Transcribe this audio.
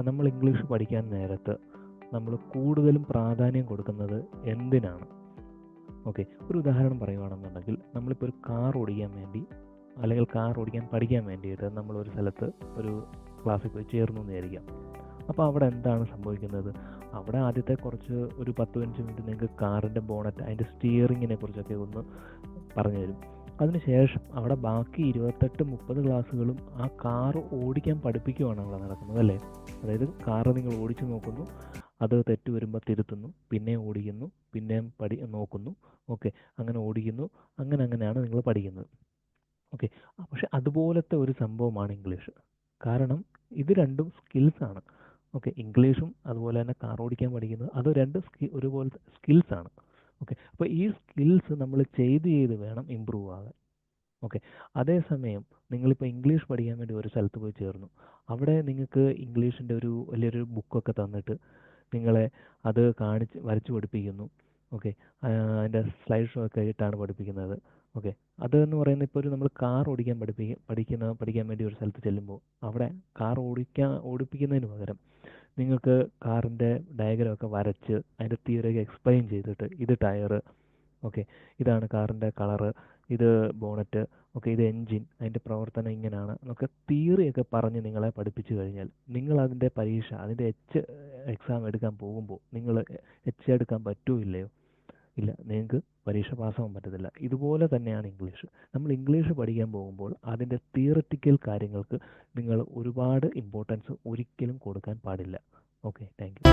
നമ്മൾ ഇംഗ്ലീഷ് പഠിക്കാൻ നേരത്ത് നമ്മൾ കൂടുതലും പ്രാധാന്യം കൊടുക്കുന്നത് എന്തിനാണ്? ഓക്കെ, ഒരു ഉദാഹരണം പറയുകയാണെന്നുണ്ടെങ്കിൽ നമ്മളിപ്പോൾ ഒരു കാർ ഓടിക്കാൻ വേണ്ടി അല്ലെങ്കിൽ കാർ ഓടിക്കാൻ പഠിക്കാൻ വേണ്ടിയിട്ട് നമ്മളൊരു സ്ഥലത്ത് ഒരു ക്ലാസ്സിൽ പോയി ചേർന്നു എന്ന് വിചാരിക്കാം. അപ്പോൾ അവിടെ എന്താണ് സംഭവിക്കുന്നത്? അവിടെ ആദ്യത്തെ ഒരു 10-15 മിനിറ്റ് നിങ്ങൾക്ക് കാറിൻ്റെ ബോണറ്റ്, അതിൻ്റെ സ്റ്റിയറിങ്ങിനെ കുറിച്ചൊക്കെ ഒന്ന് പറഞ്ഞു തരും. അതിനുശേഷം അവിടെ ബാക്കി 28-30 ക്ലാസ്സുകളും ആ കാർ ഓടിക്കാൻ പഠിപ്പിക്കുകയാണ് അവിടെ നടക്കുന്നത്, അല്ലേ? അതായത് കാറ് നിങ്ങൾ ഓടിച്ചു നോക്കുന്നു, അത് തെറ്റ് വരുമ്പോൾ തിരുത്തുന്നു, പിന്നെയും ഓടിക്കുന്നു, പിന്നെയും നോക്കുന്നു, ഓക്കെ, അങ്ങനെ ഓടിക്കുന്നു, അങ്ങനെയാണ് നിങ്ങൾ പഠിക്കുന്നത്. ഓക്കെ, പക്ഷെ അതുപോലത്തെ ഒരു സംഭവമാണ് ഇംഗ്ലീഷ്. കാരണം ഇത് രണ്ടും സ്കിൽസാണ്. ഓക്കെ, ഇംഗ്ലീഷും അതുപോലെ തന്നെ കാർ ഓടിക്കാൻ പഠിക്കുന്നത്, അത് രണ്ട് ഒരുപോലത്തെ സ്കിൽസാണ്. ഓക്കെ, അപ്പോൾ ഈ സ്കിൽസ് നമ്മൾ ചെയ്ത് വേണം ഇമ്പ്രൂവ് ആകാൻ. ഓക്കെ, അതേസമയം നിങ്ങളിപ്പോൾ ഇംഗ്ലീഷ് പഠിക്കാൻ വേണ്ടി ഒരു സ്ഥലത്ത് പോയി ചേർന്നു. അവിടെ നിങ്ങൾക്ക് ഇംഗ്ലീഷിൻ്റെ വലിയൊരു ബുക്കൊക്കെ തന്നിട്ട് നിങ്ങളെ അത് വരച്ച് പഠിപ്പിക്കുന്നു. ഓക്കെ, അതിൻ്റെ സ്ലൈഡ് ഷോ ഒക്കെ ആയിട്ടാണ് പഠിപ്പിക്കുന്നത്. ഓക്കെ, അതെന്ന് പറയുന്നത് ഇപ്പോൾ നമ്മൾ കാർ ഓടിക്കാൻ പഠിക്കാൻ വേണ്ടി ഒരു സ്ഥലത്ത് ചെല്ലുമ്പോൾ അവിടെ കാർ ഓടിപ്പിക്കുന്നതിന് പകരം നിങ്ങൾക്ക് കാറിൻ്റെ ഡയഗ്രം ഒക്കെ വരച്ച് അതിൻ്റെ തിയറിയൊക്കെ എക്സ്പ്ലെയിൻ ചെയ്തിട്ട് ഇത് ടയറ്, ഓക്കെ, ഇതാണ് കാറിൻ്റെ കളറ്, ഇത് ബോണറ്റ്, ഓക്കെ, ഇത് എൻജിൻ, അതിൻ്റെ പ്രവർത്തനം ഇങ്ങനെയാണ് എന്നൊക്കെ തിയറിയൊക്കെ പറഞ്ഞ് നിങ്ങളെ പഠിപ്പിച്ചു കഴിഞ്ഞാൽ നിങ്ങൾ അതിൻ്റെ പരീക്ഷ, അതിൻ്റെ എക്സാം എടുക്കാൻ പോകുമ്പോൾ നിങ്ങൾ എടുക്കാൻ പറ്റുമോ ഇല്ലയോ? ഇല്ല, നിങ്ങൾക്ക് പരീക്ഷ പാസ്സാവാൻ പറ്റത്തില്ല. ഇതുപോലെ തന്നെയാണ് ഇംഗ്ലീഷ്. നമ്മൾ ഇംഗ്ലീഷ് പഠിക്കാൻ പോകുമ്പോൾ അതിൻ്റെ തിയററ്റിക്കൽ കാര്യങ്ങൾക്ക് നിങ്ങൾ ഒരുപാട് ഇമ്പോർട്ടൻസ് ഒരിക്കലും കൊടുക്കാൻ പാടില്ല. Okay, thank you.